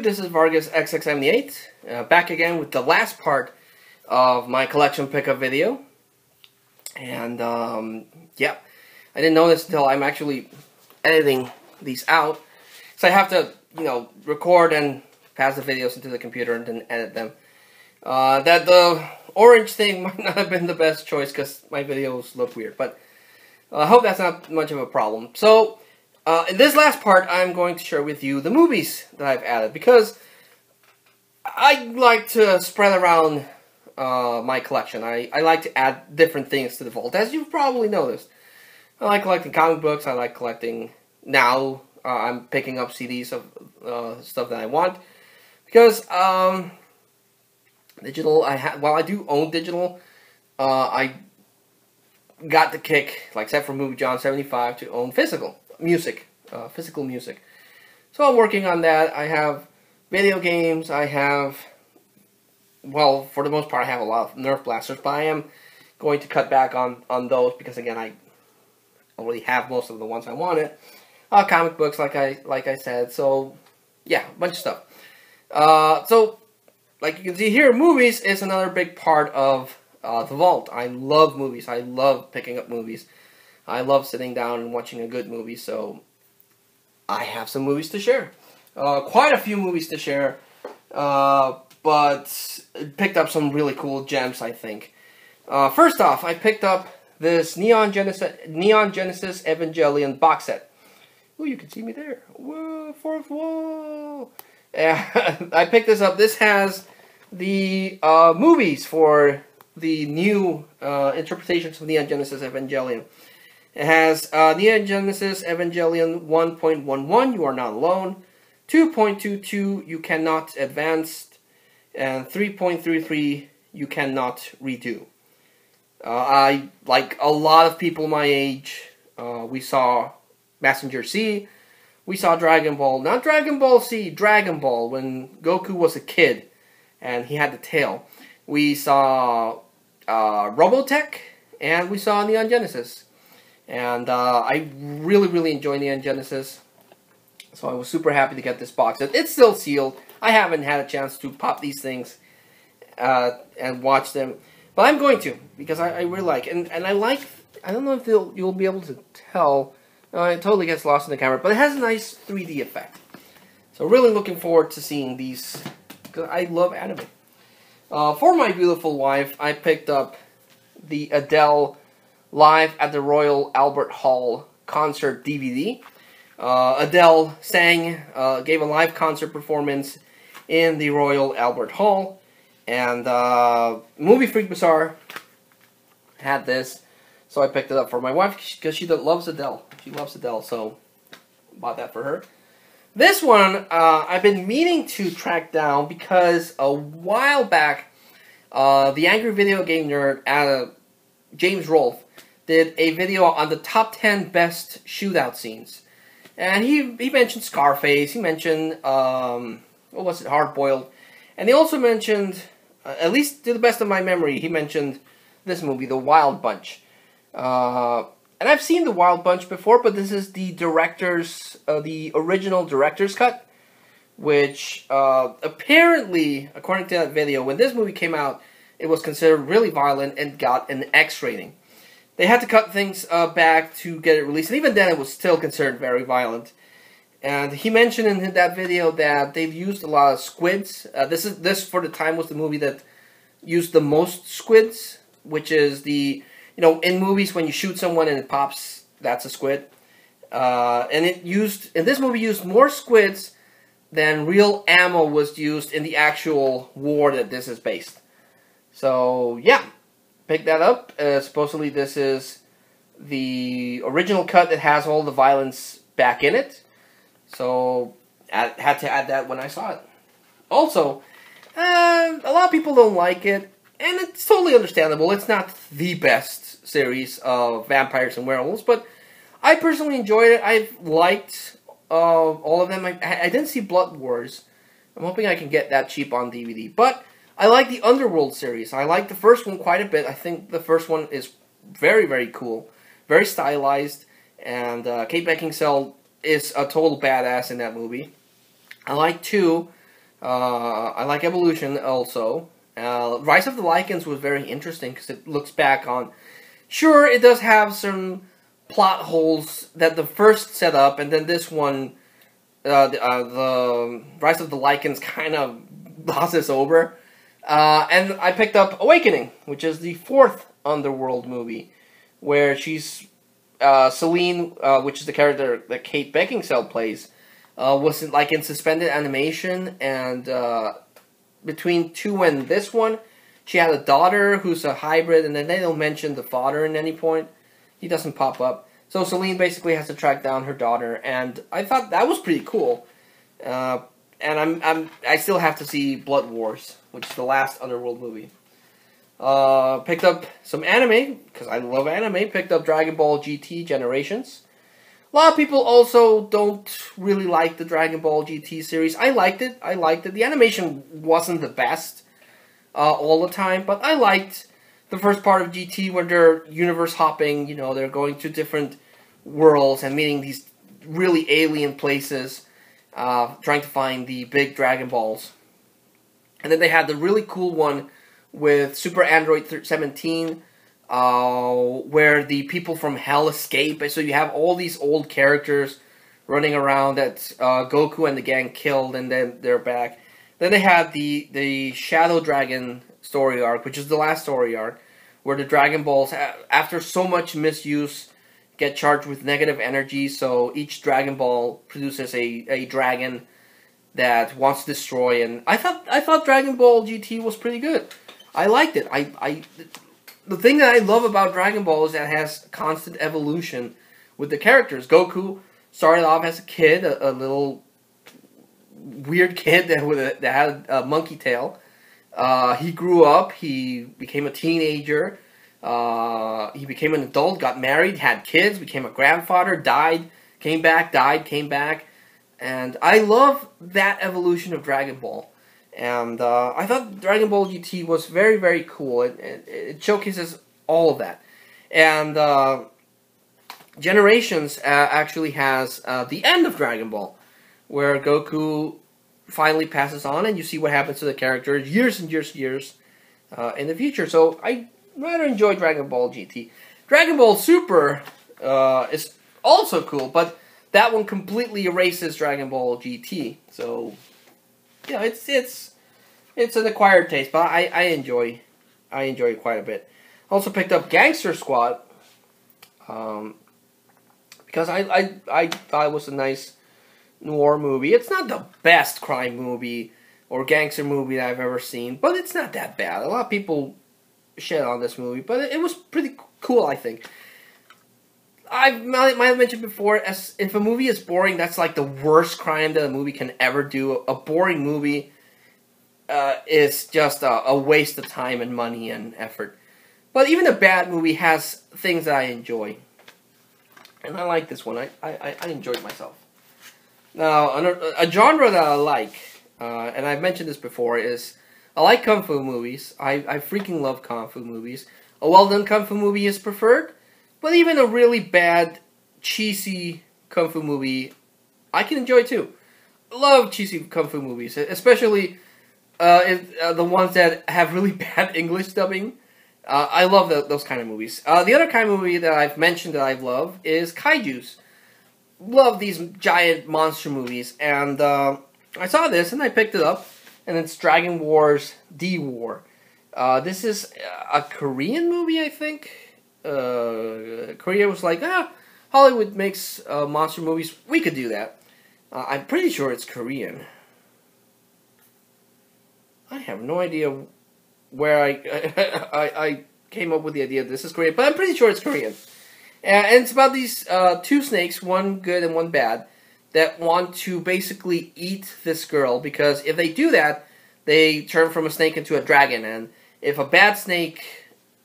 this is Vargas XX78, back again with the last part of my collection pickup video. And, yeah, I didn't know this until I'm actually editing these out. So I have to, record and pass the videos into the computer and then edit them. That the orange thing might not have been the best choice because my videos look weird, but I hope that's not much of a problem. So, in this last part, I'm going to share with you the movies that I've added, because I like to spread around my collection. I like to add different things to the vault, as you've probably noticed. I like collecting comic books. I like collecting, now I'm picking up CDs of stuff that I want, because digital, while I do own digital, I got the kick, like except for Movie John 75, to own physical music. So I'm working on that. I have video games. I have, well, for the most part, I have a lot of Nerf blasters, but I am going to cut back on those because, again, I already have most of the ones I wanted. Comic books, like I said. So yeah, a bunch of stuff. So like you can see here, movies is another big part of the vault. I love movies. I love picking up movies. I love sitting down and watching a good movie. So I have some movies to share. Quite a few movies to share. But picked up some really cool gems, I think. First off, I picked up this Neon Genesis Evangelion box set. Oh, you can see me there. Whoa, fourth wall. I picked this up. This has the movies for the new interpretations of Neon Genesis Evangelion. It has Neon Genesis Evangelion 1.11, You Are Not Alone, 2.22, You Cannot Advance, and 3.33, You Cannot Redo. I, like a lot of people my age, we saw Messenger C, we saw Dragon Ball, not Dragon Ball C, Dragon Ball, when Goku was a kid and he had the tail. We saw Robotech, and we saw Neon Genesis. And I really enjoy Neon Genesis, so I was super happy to get this box. It's still sealed. I haven't had a chance to pop these things and watch them, but I'm going to, because I really like it. And I like, I don't know if you'll be able to tell, it totally gets lost in the camera, but it has a nice 3D effect. So really looking forward to seeing these, because I love anime. For my beautiful wife, I picked up the Adele Live at the Royal Albert Hall concert DVD. Adele sang, gave a live concert performance in the Royal Albert Hall, and Movie Freak Bazaar had this, so I picked it up for my wife because she loves Adele. She loves Adele, so bought that for her. This one I've been meaning to track down because a while back, the Angry Video Game Nerd, James Rolfe, did a video on the top 10 best shootout scenes. And he mentioned Scarface, he mentioned, what was it, Hard Boiled. And he also mentioned, at least to the best of my memory, he mentioned this movie, The Wild Bunch. And I've seen The Wild Bunch before, but this is the the original director's cut, which apparently, according to that video, when this movie came out, it was considered really violent and got an X rating. They had to cut things back to get it released, and even then it was still considered very violent. And he mentioned in that video that they've used a lot of squids. This for the time was the movie that used the most squids, which is the, in movies when you shoot someone and it pops, that's a squid. And this movie used more squids than real ammo was used in the actual war that this is based. So yeah. Pick that up. Supposedly this is the original cut that has all the violence back in it. So I had to add that when I saw it. Also, a lot of people don't like it, and it's totally understandable. It's not the best series of vampires and werewolves, but I personally enjoyed it. I've liked all of them. I didn't see Blood Wars. I'm hoping I can get that cheap on DVD, but I like the Underworld series. I like the first one quite a bit. I think the first one is very cool. Very stylized. And Kate Beckinsale is a total badass in that movie. I like 2. I like Evolution also. Rise of the Lycans was very interesting because it looks back on... Sure, it does have some plot holes that the first set up, and then this one, the Rise of the Lycans kind of glosses over. And I picked up Awakening, which is the fourth Underworld movie, where she's Celine, which is the character that Kate Beckinsale plays, was like in suspended animation, and between 2 and this one, she had a daughter who's a hybrid, and then they don't mention the father at any point. He doesn't pop up. So Celine basically has to track down her daughter, and I thought that was pretty cool. And I still have to see Blood Wars, which is the last Underworld movie. Picked up some anime, because I love anime. Picked up Dragon Ball GT Generations. A lot of people also don't really like the Dragon Ball GT series. I liked it. The animation wasn't the best all the time, but I liked the first part of GT where they're universe hopping. You know, they're going to different worlds and meeting these really alien places, trying to find the big Dragon Balls. And then they had the really cool one with Super Android 17, where the people from hell escape. So you have all these old characters running around that Goku and the gang killed, and then they're back. Then they had the Shadow Dragon story arc, which is the last story arc, where the Dragon Balls, after so much misuse, get charged with negative energy. So each Dragon Ball produces a dragon that wants to destroy. And I thought Dragon Ball GT was pretty good. I liked it. The thing that I love about Dragon Ball is that it has constant evolution with the characters. Goku started off as a kid, a little weird kid that had a monkey tail. He grew up. He became a teenager. He became an adult, got married, had kids, became a grandfather, died, came back, died, came back. And I love that evolution of Dragon Ball. And I thought Dragon Ball GT was very, very cool. It showcases all of that. And Generations actually has the end of Dragon Ball, where Goku finally passes on, and you see what happens to the character years and years in the future. So I rather enjoy Dragon Ball GT. Dragon Ball Super is also cool, but that one completely erases Dragon Ball GT. So yeah, it's an acquired taste, but I enjoy it quite a bit. Also picked up Gangster Squad, because I thought it was a nice noir movie. It's not the best crime movie or gangster movie that I've ever seen, but it's not that bad. A lot of people shit on this movie, but it was pretty cool, I think. I might have mentioned before, if a movie is boring, that's like the worst crime that a movie can ever do. A boring movie is just a waste of time and money and effort. But even a bad movie has things that I enjoy. And I like this one. I enjoyed myself. Now, a genre that I like, and I've mentioned this before, is I like Kung Fu movies. I freaking love Kung Fu movies. A well-done Kung Fu movie is preferred, but even a really bad, cheesy Kung Fu movie, I can enjoy too. Love cheesy Kung Fu movies, especially the ones that have really bad English dubbing. I love those kind of movies. The other kind of movie that I've mentioned that I love is kaijus. Love these giant monster movies, and I saw this and I picked it up, and it's Dragon Wars D-War. This is a Korean movie, I think. Korea was like, Hollywood makes monster movies, we could do that. I'm pretty sure it's Korean. I have no idea where I came up with the idea this is Korean, but I'm pretty sure it's Korean. And it's about these two snakes, one good and one bad, that want to basically eat this girl, because if they do that, they turn from a snake into a dragon, and if a bad snake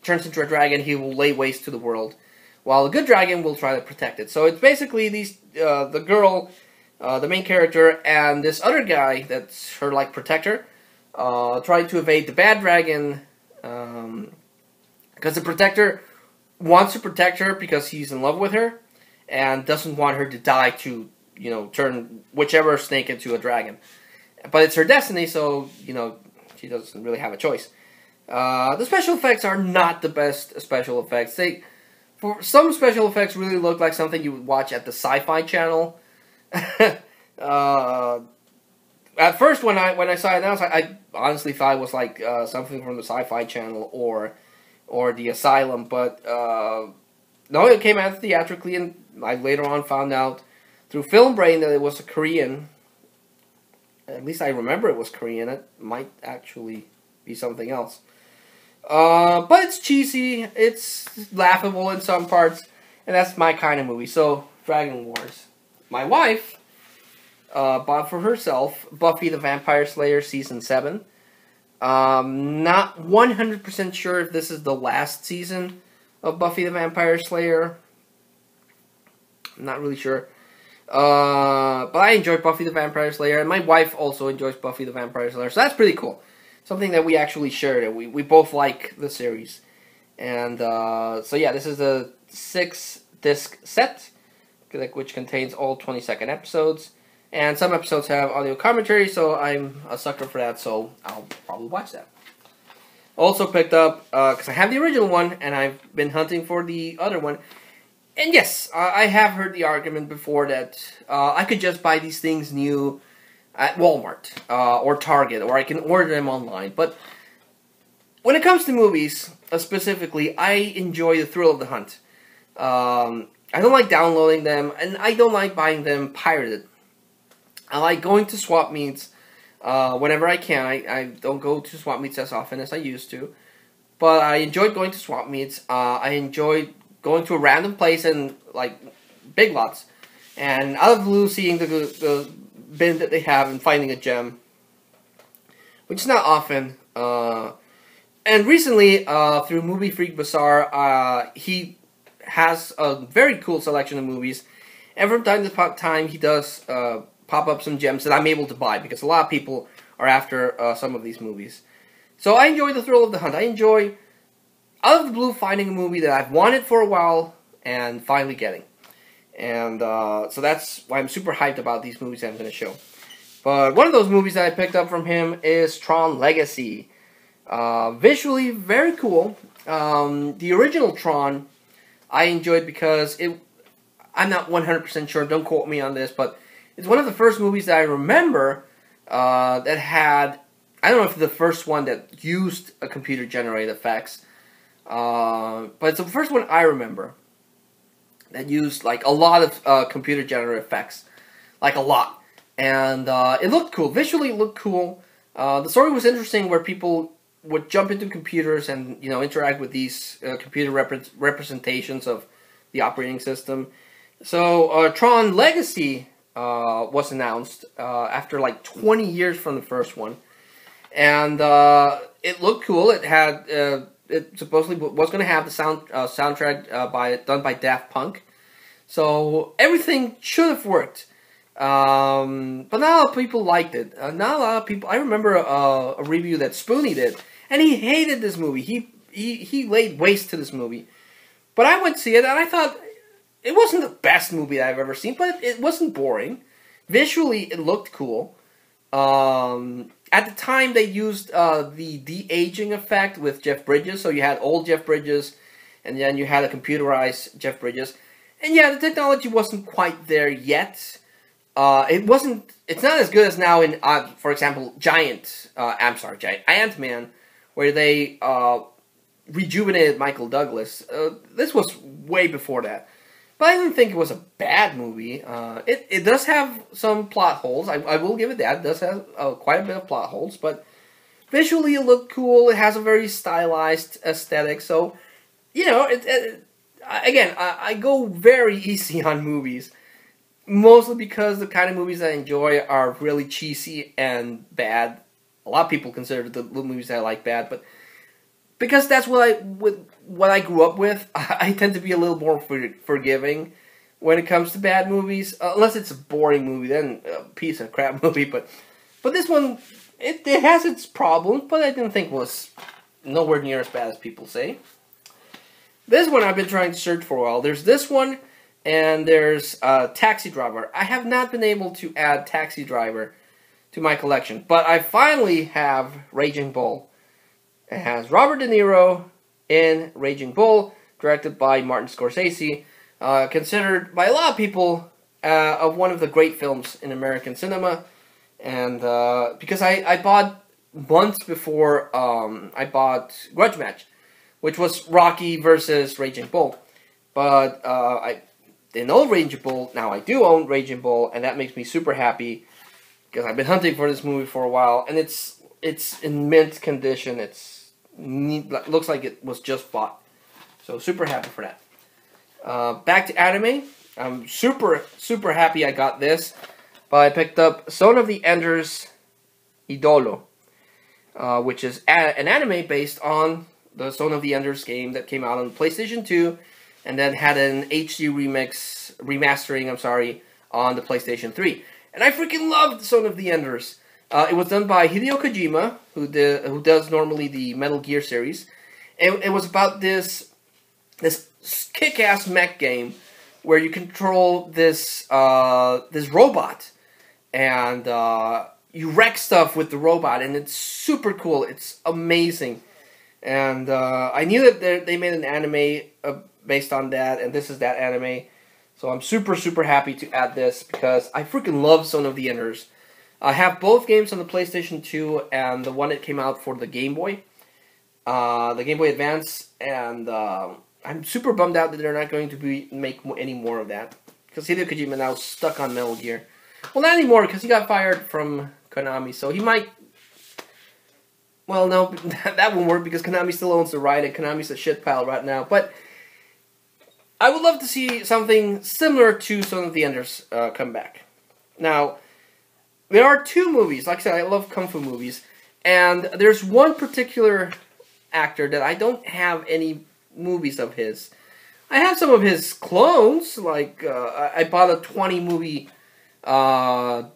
turns into a dragon, he will lay waste to the world, while a good dragon will try to protect it. So it's basically these the girl, the main character, and this other guy that's her like protector, trying to evade the bad dragon, because the protector wants to protect her because he's in love with her, and doesn't want her to die to, turn whichever snake into a dragon. but it's her destiny, so, you know, she doesn't really have a choice. The special effects are not the best special effects. For some special effects really look like something you would watch at the Sci-Fi Channel. At first, when I saw it announced, I honestly thought it was like something from the Sci-Fi Channel or the Asylum, but no, it came out theatrically, and I later on found out through Film Brain that it was a Korean. At least I remember it was Korean. It might actually be something else. But it's cheesy, it's laughable in some parts, and that's my kind of movie. So, Dragon Wars. My wife bought for herself Buffy the Vampire Slayer Season 7. Not 100% sure if this is the last season of Buffy the Vampire Slayer. I'm not really sure. But I enjoy Buffy the Vampire Slayer, and my wife also enjoys Buffy the Vampire Slayer, so that's pretty cool. Something that we actually shared, and we both like the series. And so yeah, this is a 6-disc set, which contains all 20-second episodes. And some episodes have audio commentary, so I'm a sucker for that, so I'll probably watch that. Also picked up, because I have the original one, and I've been hunting for the other one. And yes, I have heard the argument before that I could just buy these things new at Walmart or Target, or I can order them online. But when it comes to movies, specifically, I enjoy the thrill of the hunt. I don't like downloading them, and I don't like buying them pirated. I like going to swap meets whenever I can. I don't go to swap meets as often as I used to, but I enjoyed going to swap meets. I enjoyed going to a random place and, like, Big Lots, and out of the blue seeing the bin that they have and finding a gem, which is not often. And recently, through Movie Freak Bazaar, he has a very cool selection of movies, and from time to time he does pop up some gems that I'm able to buy, because a lot of people are after some of these movies. So I enjoy the thrill of the hunt. I enjoy, out of the blue, finding a movie that I've wanted for a while and finally getting. And so that's why I'm super hyped about these movies that I'm going to show. But one of those movies that I picked up from him is Tron Legacy. Visually, very cool. The original Tron, I enjoyed because I'm not 100% sure, don't quote me on this, but it's one of the first movies that I remember that had, I don't know if it's the first one that used a computer-generated effects, but it's the first one I remember that used, like, a lot of computer-generated effects. Like, a lot. And it looked cool. Visually, it looked cool. The story was interesting, where people would jump into computers and, you know, interact with these computer representations of the operating system. So, Tron Legacy was announced after, like, 20 years from the first one. And it looked cool. It had... it supposedly was going to have the soundtrack done by Daft Punk. So everything should have worked. But not a lot of people liked it. Not a lot of people... I remember a review that Spoonie did, and he hated this movie. He laid waste to this movie. But I went to see it, and I thought it wasn't the best movie that I've ever seen, but it wasn't boring. Visually, it looked cool. At the time, they used the de-aging effect with Jeff Bridges. So you had old Jeff Bridges, and then you had a computerized Jeff Bridges. And yeah, the technology wasn't quite there yet. It's not as good as now in, for example, Ant-Man, where they rejuvenated Michael Douglas. This was way before that. But I didn't think it was a bad movie. It does have some plot holes. I will give it that. It does have quite a bit of plot holes. But visually it looked cool. It has a very stylized aesthetic. So, you know, again, I go very easy on movies. Mostly because the kind of movies I enjoy are really cheesy and bad. A lot of people consider the movies that I like bad. But because that's what I grew up with, I tend to be a little more forgiving when it comes to bad movies. Unless it's a boring movie, then a piece of crap movie. But this one, it has its problems, but I didn't think it was nowhere near as bad as people say. This one I've been trying to search for a while. There's this one, and there's Taxi Driver. I have not been able to add Taxi Driver to my collection. But I finally have Raging Bull. It has Robert De Niro in Raging Bull, directed by Martin Scorsese, considered by a lot of people of one of the great films in American cinema. And because I bought months before I bought Grudge Match, which was Rocky versus Raging Bull. But I didn't own Raging Bull. Now I do own Raging Bull, and that makes me super happy because I've been hunting for this movie for a while, and it's in mint condition. It's neat, looks like it was just bought. So super happy for that. Back to anime. I'm super happy I got this. But I picked up Son of the Enders Idolo, which is an anime based on the Son of the Enders game that came out on PlayStation 2, and then had an HD remastering, on the PlayStation 3. And I freaking loved Son of the Enders. It was done by Hideo Kojima, who does normally the Metal Gear series. It was about this kick-ass mech game where you control this robot, and you wreck stuff with the robot, and it's super cool. It's amazing. And I knew that they made an anime based on that, and this is that anime. So I'm super happy to add this because I freaking love Son of the Enders. I have both games on the PlayStation 2 and the one that came out for the Game Boy Advance, and I'm super bummed out that they're not going to make any more of that, because Hideo Kojima now is stuck on Metal Gear. Well, not anymore, because he got fired from Konami, so he might... Well, no, that won't work, because Konami still owns the right, and Konami's a shit pile right now, but I would love to see something similar to Son of the Enders come back. Now, there are two movies. Like I said, I love Kung Fu movies, and there's one particular actor that I don't have any movies of his. I have some of his clones, like I bought a 20-movie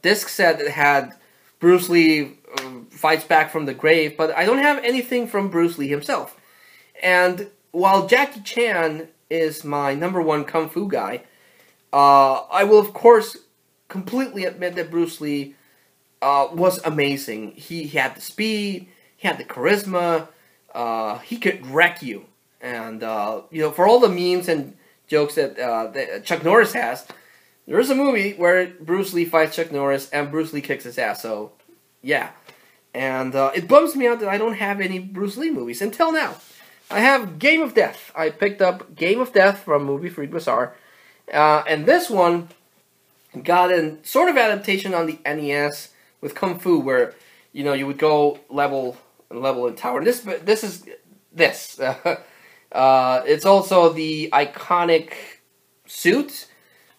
disc set that had Bruce Lee fights back from the grave, but I don't have anything from Bruce Lee himself. And while Jackie Chan is my #1 Kung Fu guy, I will of course completely admit that Bruce Lee was amazing. He had the speed, he had the charisma, he could wreck you. And, for all the memes and jokes that Chuck Norris has, there is a movie where Bruce Lee fights Chuck Norris and Bruce Lee kicks his ass, so, yeah. And it bums me out that I don't have any Bruce Lee movies, until now. I have Game of Death. I picked up Game of Death from Movie Freak Bazaar, and this one got a sort of adaptation on the NES with Kung Fu, where, you would go level in tower. This is this. It's also the iconic suit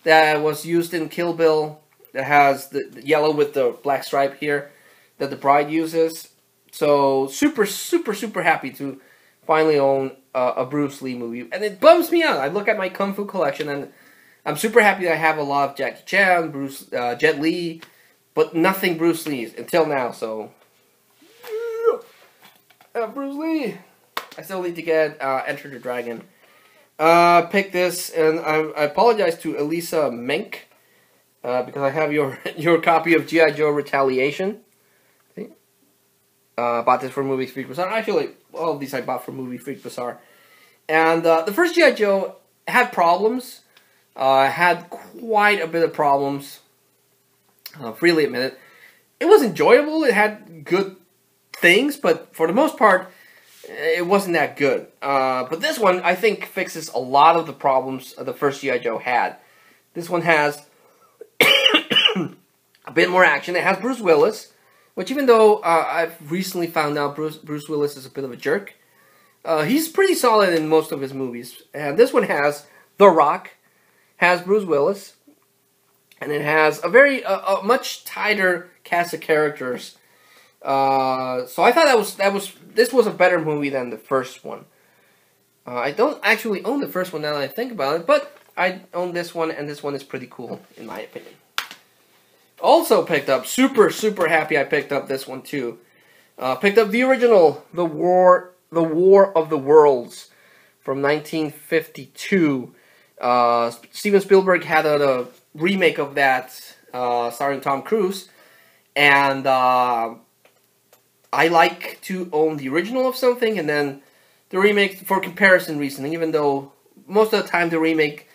that was used in Kill Bill that has the yellow with the black stripe here that the bride uses. So super happy to finally own a Bruce Lee movie. And it bums me out. I look at my Kung Fu collection and I'm super happy that I have a lot of Jackie Chan, Jet Li, but nothing Bruce Lee until now. So, Bruce Lee. I still need to get Enter the Dragon. Pick this, and I apologize to Elisa Menk because I have your copy of G.I. Joe Retaliation. See? Bought this for Movie Freak Bazaar. Actually, all of these I bought for Movie Freak Bazaar. And the first G.I. Joe had problems. Had quite a bit of problems. Freely admit it. It was enjoyable. It had good things, but for the most part, it wasn't that good. But this one, I think, fixes a lot of the problems the first G.I. Joe had. This one has a bit more action. It has Bruce Willis, which even though I've recently found out Bruce Willis is a bit of a jerk, he's pretty solid in most of his movies. And this one has The Rock, has Bruce Willis, and it has a much tighter cast of characters. So I thought this was a better movie than the first one. I don't actually own the first one now that I think about it, but I own this one, and this one is pretty cool in my opinion. Also picked up, super happy I picked up this one too. Picked up the original, The War of the Worlds from 1952. Steven Spielberg had a remake of that starring Tom Cruise. And I like to own the original of something and then the remake for comparison reasoning, even though most of the time the remake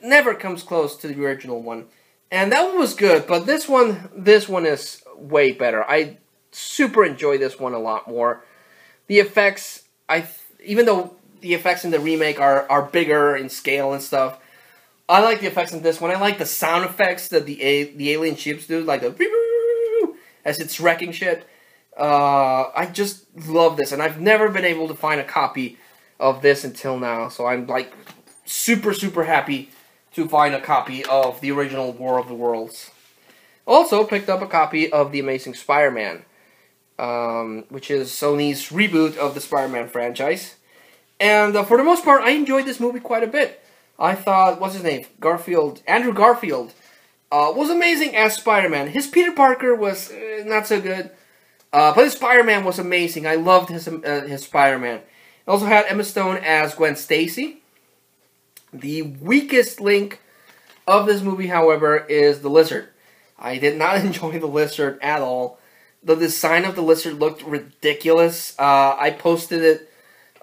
never comes close to the original one. And that one was good, but this one is way better. I super enjoy this one a lot more. The effects, even though the effects in the remake are bigger in scale and stuff, I like the effects in this one. I like the sound effects that the alien ships do, like the as it's wrecking shit. I just love this, and I've never been able to find a copy of this until now. So I'm like super happy to find a copy of the original War of the Worlds. Also picked up a copy of The Amazing Spider-Man, which is Sony's reboot of the Spider-Man franchise. And for the most part, I enjoyed this movie quite a bit. I thought, what's his name? Andrew Garfield was amazing as Spider-Man. His Peter Parker was not so good, but his Spider-Man was amazing. I loved his Spider-Man. It also had Emma Stone as Gwen Stacy. The weakest link of this movie, however, is the lizard. I did not enjoy the lizard at all. The design of the lizard looked ridiculous. I posted it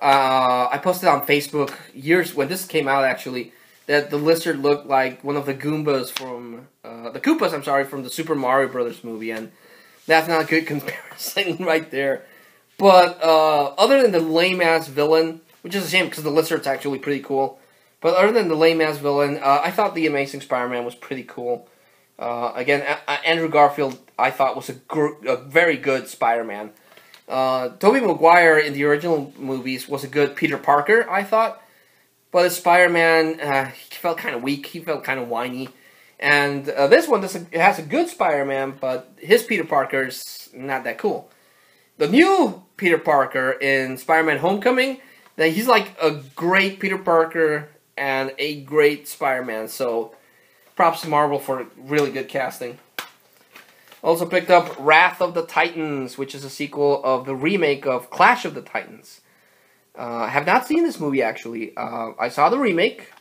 on Facebook when this came out, actually, that the lizard looked like one of the Goombas from the Koopas, from the Super Mario Brothers movie, and that's not a good comparison right there. But other than the lame-ass villain, which is a shame because the lizard's actually pretty cool, but other than the lame-ass villain, I thought The Amazing Spider-Man was pretty cool. Again, Andrew Garfield, I thought, was a very good Spider-Man. Tobey Maguire in the original movies was a good Peter Parker, I thought. But as Spider-Man, he felt kind of weak. He felt kind of whiny. And this one has a good Spider-Man, but his Peter Parker's not that cool. The new Peter Parker in Spider-Man Homecoming, he's like a great Peter Parker and a great Spider-Man. So props to Marvel for really good casting. Also picked up Wrath of the Titans, which is a sequel of the remake of Clash of the Titans. I have not seen this movie, actually. I saw the remake.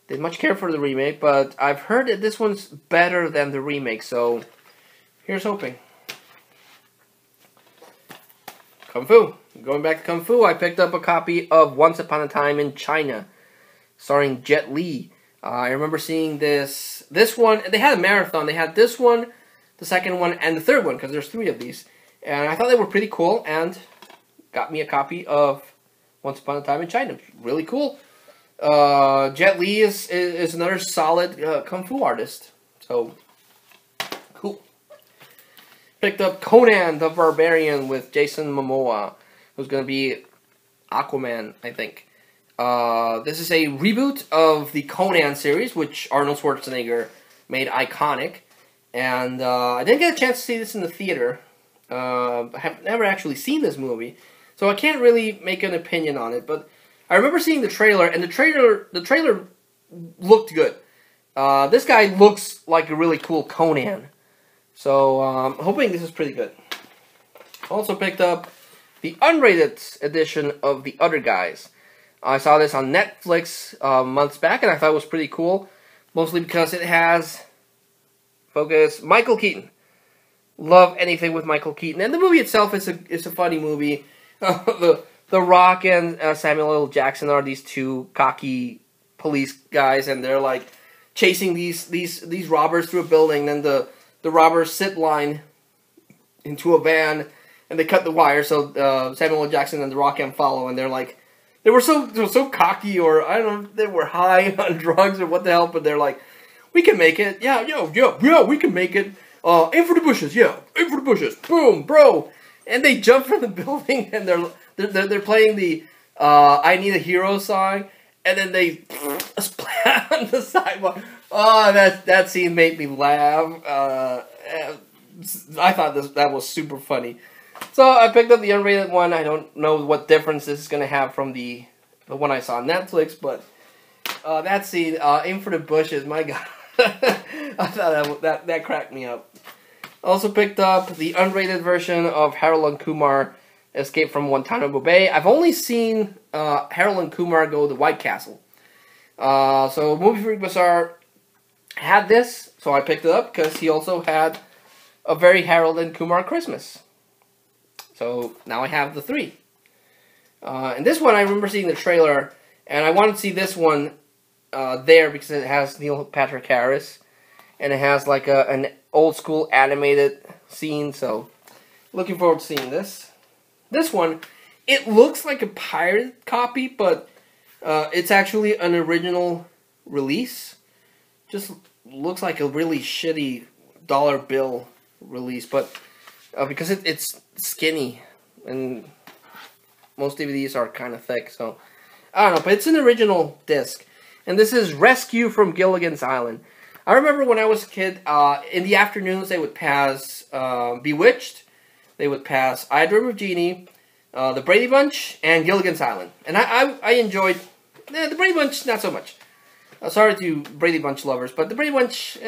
Didn't much care for the remake, but I've heard that this one's better than the remake, so here's hoping. Kung Fu. Going back to Kung Fu, I picked up a copy of Once Upon a Time in China, starring Jet Li. I remember seeing this one. They had a marathon. They had this one, the second one, and the third one, because there's 3 of these. And I thought they were pretty cool, and got me a copy of Once Upon a Time in China. Really cool. Jet Li is another solid Kung Fu artist. So, cool. Picked up Conan the Barbarian with Jason Momoa, who's going to be Aquaman, I think. This is a reboot of the Conan series, which Arnold Schwarzenegger made iconic. And I didn't get a chance to see this in the theater. I have never actually seen this movie, so I can't really make an opinion on it. But I remember seeing the trailer, and the trailer looked good. This guy looks like a really cool Conan. So I'm hoping this is pretty good. Also picked up the unrated edition of The Other Guys. I saw this on Netflix months back, and I thought it was pretty cool. Mostly because it has, Michael Keaton. Love anything with Michael Keaton. And the movie itself is a funny movie. The Rock and Samuel L. Jackson are these 2 cocky police guys, and they're like chasing these robbers through a building. Then the robbers zip line into a van, and they cut the wire so Samuel L. Jackson and the Rock can follow. And they're like, they were so cocky, or I don't know, they were high on drugs or what the hell. But they're like, we can make it. Yeah, we can make it. Aim for the bushes. Yeah, aim for the bushes. Boom, bro. And they jump from the building, and they're playing the I Need a Hero song, and then they splat on the sidewalk. Oh, that scene made me laugh. I thought that was super funny. So I picked up the unrated one. I don't know what difference this is going to have from the one I saw on Netflix, but that scene, Aim for the Bushes, my God. I thought that cracked me up. Also picked up the unrated version of Heroin Kumar, Escape from Guantanamo Bay. I've only seen Heroin Kumar go to White Castle. So Movie Freak Bazaar had this, so I picked it up because he also had A Very Harold and Kumar Christmas. So now I have the 3. And this one, I remember seeing the trailer, and I wanted to see this one there because it has Neil Patrick Harris, and it has like an old school animated scene. So looking forward to seeing this. This one, it looks like a pirate copy, but it's actually an original release. Just looks like a really shitty dollar bill release, but because it's skinny, and most DVDs are kind of thick, so I don't know, but it's an original disc. And this is Rescue from Gilligans Island. I remember when I was a kid, in the afternoons they would pass Bewitched, they would pass I Dream of Jeannie, the Brady Bunch, and Gilligan's Island. And I enjoyed the Brady Bunch, not so much. Sorry to Brady Bunch lovers, but the Brady Bunch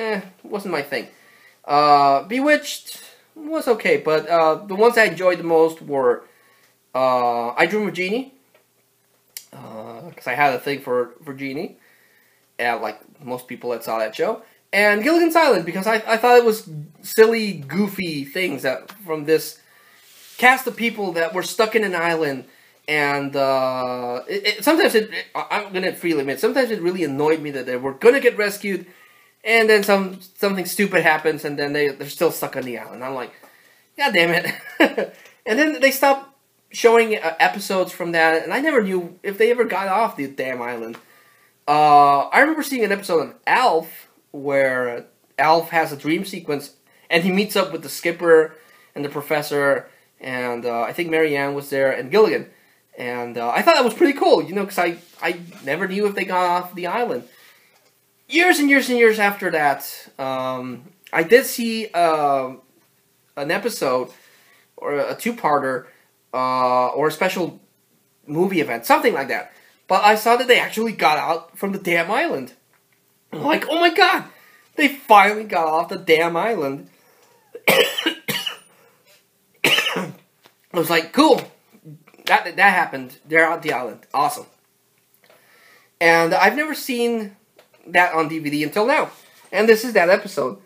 wasn't my thing. Bewitched was okay, but the ones I enjoyed the most were I Dream of Jeannie, because I had a thing for Jeannie, like most people that saw that show, and Gilligan's Island, because I thought it was silly, goofy things that from this cast of people that were stuck in an island, and sometimes I'm gonna freely admit, sometimes it really annoyed me that they were gonna get rescued, and then something stupid happens, and then they're still stuck on the island. I'm like, God damn it! And then they stopped showing episodes from that, and I never knew if they ever got off the damn island. I remember seeing an episode of Alf where Alf has a dream sequence, and he meets up with the skipper and the professor, and I think Mary Ann was there, and Gilligan. And I thought that was pretty cool, you know, because I never knew if they got off the island. Years and years and years after that, I did see an episode, or a two-parter, or a special movie event, something like that. But I saw that they actually got out from the damn island. I'm like, oh my god, they finally got off the damn island. I was like, cool, that happened. They're out the island. Awesome. And I've never seen that on DVD until now. And this is that episode.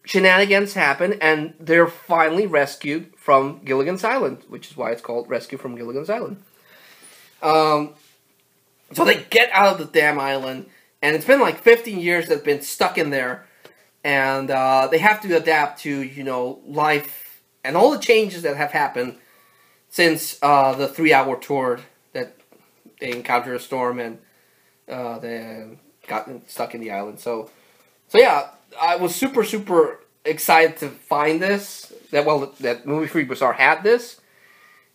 Shenanigans happen, and they're finally rescued from Gilligan's Island, which is why it's called Rescue from Gilligan's Island. So they get out of the damn island, and it's been like 15 years they've been stuck in there, and they have to adapt to, you know, life and all the changes that have happened since the 3-hour tour that they encountered a storm and they got stuck in the island. So yeah, I was super excited to find this. That Movie Freak Bazaar had this.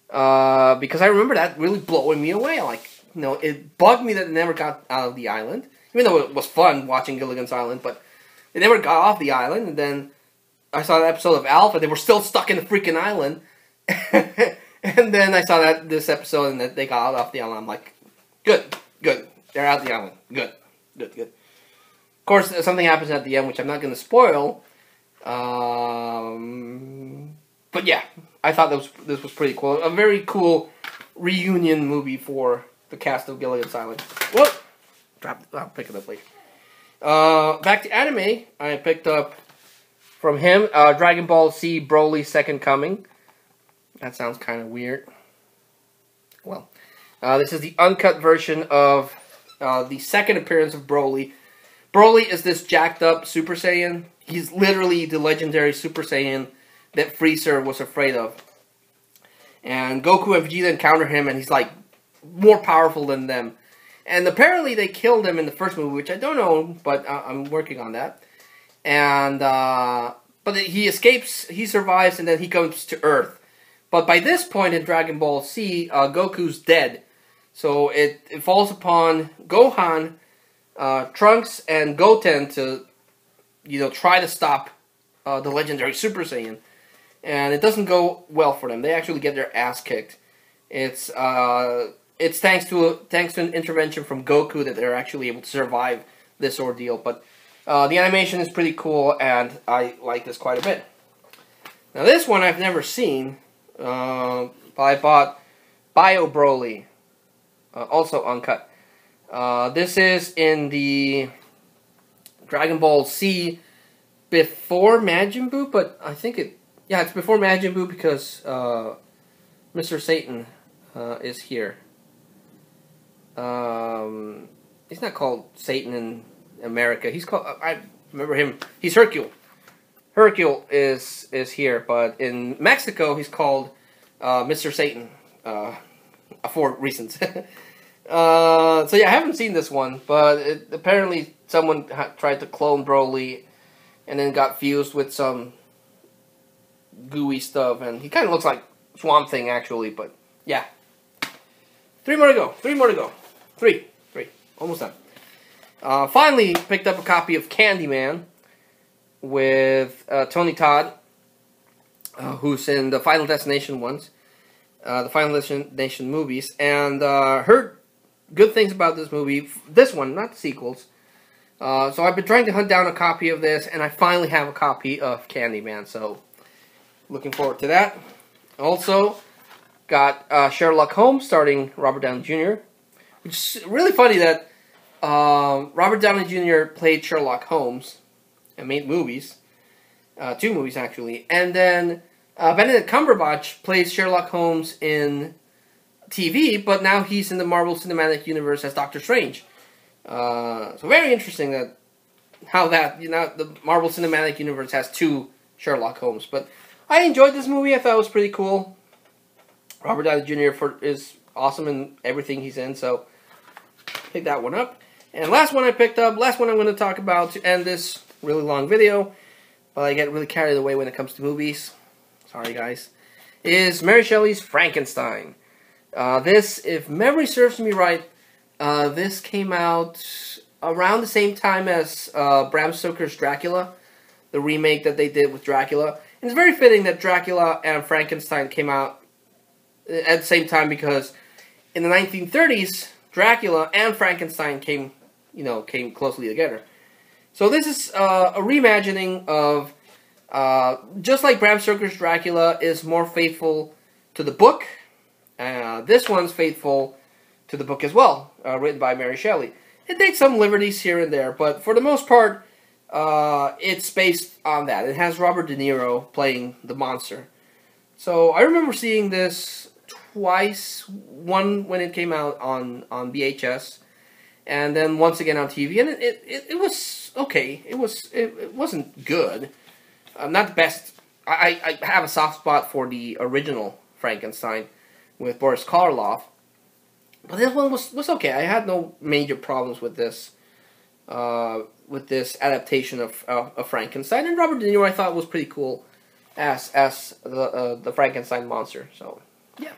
Because I remember that really blowing me away. Like, you know, it bugged me that it never got out of the island. Even though it was fun watching Gilligan's Island, but they never got off the island. And then I saw an episode of Alpha, they were still stuck in the freaking island. And then I saw this episode and that they got off the island. I'm like, good. They're out the island. Good. Of course, something happens at the end, which I'm not going to spoil. But yeah, I thought this was pretty cool. A very cool reunion movie for the cast of Gilligan's Island. Whoa! I'll pick it up later. Back to anime, I picked up from him Dragon Ball Z Broly's Second Coming. That sounds kind of weird. Well, this is the uncut version of the second appearance of Broly. Broly is this jacked up Super Saiyan. He's literally the legendary Super Saiyan that Freezer was afraid of. And Goku and Vegeta encounter him, and he's like more powerful than them. And apparently they killed him in the first movie, which I don't know, but I'm working on that. And but he escapes, he survives, and then he comes to Earth. But by this point in Dragon Ball Z, Goku's dead. So it falls upon Gohan, Trunks, and Goten to, you know, try to stop the legendary Super Saiyan. And it doesn't go well for them. They actually get their ass kicked. It's thanks to an intervention from Goku that they're actually able to survive this ordeal. But the animation is pretty cool, and I like this quite a bit. Now this one I've never seen. But I bought Bio Broly, also uncut. This is in the Dragon Ball Z before Majin Buu, but I think it's before Majin Buu because Mr. Satan is here. He's not called Satan in America. He's called, I remember him, he's Hercule. Hercule is here, but in Mexico he's called Mr. Satan for reasons. So yeah, I haven't seen this one, but apparently someone tried to clone Broly and then got fused with some gooey stuff, and he kind of looks like Swamp Thing actually, but yeah. 3 more to go. 3 more to go. 3. Almost done. Finally picked up a copy of Candyman with Tony Todd, who's in the Final Destination ones, the Final Destination movies, and heard good things about this movie. This one, not the sequels. So I've been trying to hunt down a copy of this, and I finally have a copy of Candyman, so looking forward to that. Also, got Sherlock Holmes starring Robert Downey Jr., which is really funny that Robert Downey Jr. played Sherlock Holmes and made movies, 2 movies actually, and then Benedict Cumberbatch plays Sherlock Holmes in TV, but now he's in the Marvel Cinematic Universe as Doctor Strange. So very interesting that how that, the Marvel Cinematic Universe has 2 Sherlock Holmes. But I enjoyed this movie. I thought it was pretty cool. Robert Downey Jr. is awesome in everything he's in, so pick that one up. And last one I picked up, last one I'm going to talk about to end this really long video, but I get really carried away when it comes to movies. Sorry guys. Is Mary Shelley's Frankenstein. This, if memory serves me right, this came out around the same time as Bram Stoker's Dracula, the remake that they did with Dracula. And it's very fitting that Dracula and Frankenstein came out at the same time, because in the 1930s, Dracula and Frankenstein came closely together. So this is a reimagining of, just like Bram Stoker's Dracula is more faithful to the book, this one's faithful to the book as well, written by Mary Shelley. It takes some liberties here and there, but for the most part, it's based on that. It has Robert De Niro playing the monster. So I remember seeing this twice, one when it came out on VHS, and then once again on TV, and it was okay. It wasn't good. Not the best. I have a soft spot for the original Frankenstein with Boris Karloff, but this one was okay. I had no major problems with this adaptation of Frankenstein, and Robert De Niro I thought was pretty cool as the Frankenstein monster. So yeah.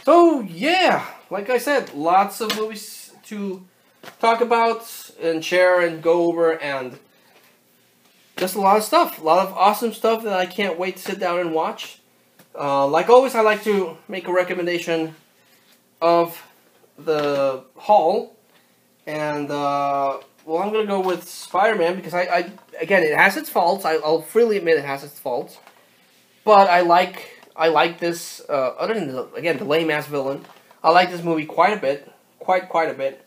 So yeah, like I said, lots of movies to talk about and share and go over, and just a lot of stuff. A lot of awesome stuff that I can't wait to sit down and watch. Like always, I like to make a recommendation of the haul. And, well, I'm going to go with Spider-Man because again, it has its faults. I'll freely admit it has its faults. But I like this, other than, the lame-ass villain, I like this movie quite a bit. Quite a bit.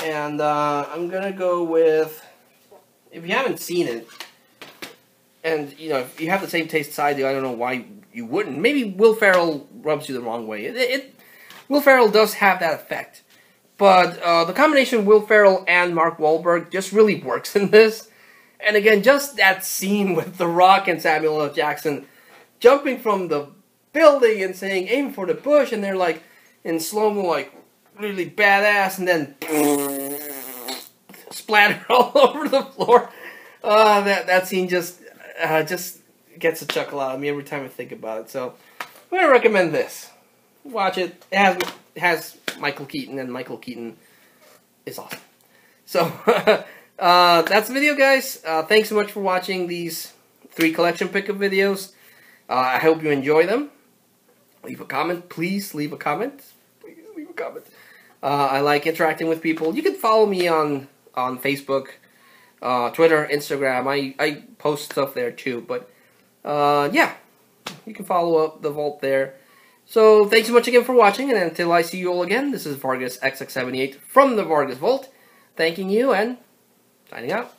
And, I'm going to go with, if you haven't seen it, and, if you have the same taste as I do, I don't know why you wouldn't. Maybe Will Ferrell rubs you the wrong way. Will Ferrell does have that effect. But the combination of Will Ferrell and Mark Wahlberg just really works in this. And again, just that scene with The Rock and Samuel L. Jackson jumping from the building and saying, aim for the bush, and they're like, in slow-mo, like, really badass, and then splatter all over the floor. That scene just gets a chuckle out of me every time I think about it. So I'm going to recommend this. Watch it. It has Michael Keaton, and Michael Keaton is awesome. So that's the video, guys. Thanks so much for watching these 3 collection pickup videos. I hope you enjoy them. Leave a comment. Please leave a comment. Please leave a comment. I like interacting with people. You can follow me on Facebook, Twitter, Instagram. I post stuff there too. But yeah, you can follow up the Vault there. So thanks so much again for watching, and until I see you all again, this is Vargas XX78 from the Vargas Vault, thanking you and signing out.